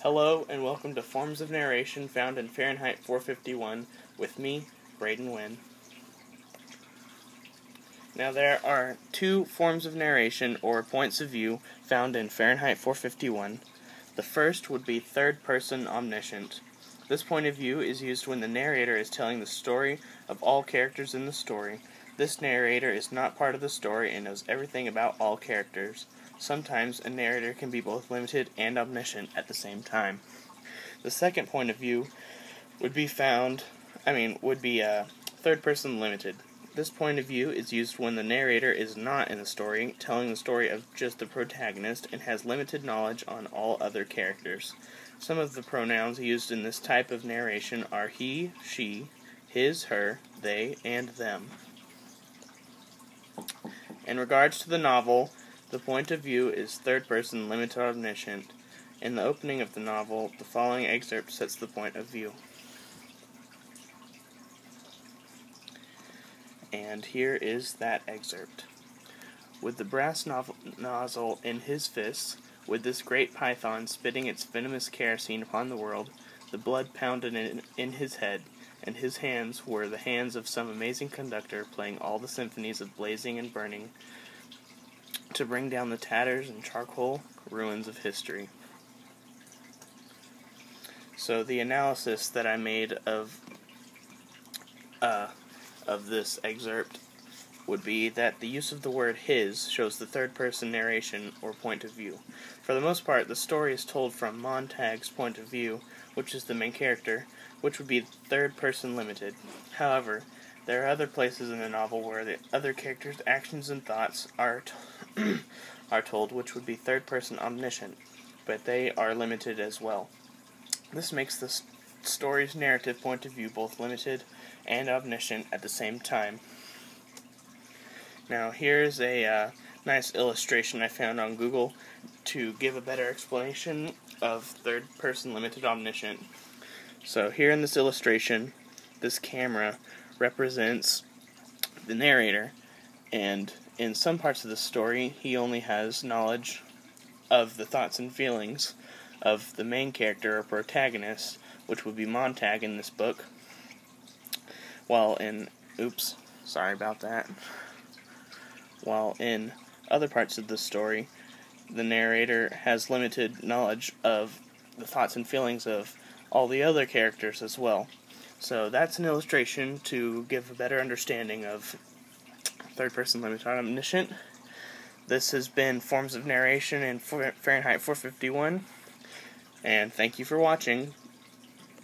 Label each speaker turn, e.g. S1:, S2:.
S1: Hello and welcome to Forms of Narration found in Fahrenheit 451 with me, Braden Wynn. Now there are two forms of narration or points of view found in Fahrenheit 451. The first would be third-person omniscient. This point of view is used when the narrator is telling the story of all characters in the story. This narrator is not part of the story and knows everything about all characters. Sometimes a narrator can be both limited and omniscient at the same time. The second point of view would be third-person limited. This point of view is used when the narrator is not in the story, telling the story of just the protagonist, and has limited knowledge on all other characters. Some of the pronouns used in this type of narration are he, she, his, her, they, and them. In regards to the novel, the point of view is third-person limited omniscient. In the opening of the novel, the following excerpt sets the point of view. And here is that excerpt. With the brass nozzle in his fists, with this great python spitting its venomous kerosene upon the world, the blood pounded in his head, and his hands were the hands of some amazing conductor playing all the symphonies of blazing and burning to bring down the tatters and charcoal ruins of history. So the analysis that I made of this excerpt would be that the use of the word his shows the third-person narration or point of view. For the most part, the story is told from Montag's point of view, which is the main character, which would be third-person limited. However, there are other places in the novel where the other characters' actions and thoughts are told, which would be third-person omniscient, but they are limited as well. This makes the story's narrative point of view both limited and omniscient at the same time. Now here's a nice illustration I found on Google to give a better explanation of third-person limited omniscient. So here in this illustration, this camera represents the narrator, and in some parts of the story he only has knowledge of the thoughts and feelings of the main character or protagonist, which would be Montag in this book, while in other parts of the story, the narrator has limited knowledge of the thoughts and feelings of all the other characters as well. So that's an illustration to give a better understanding of third-person limited omniscient. This has been Forms of Narration in Fahrenheit 451, and thank you for watching.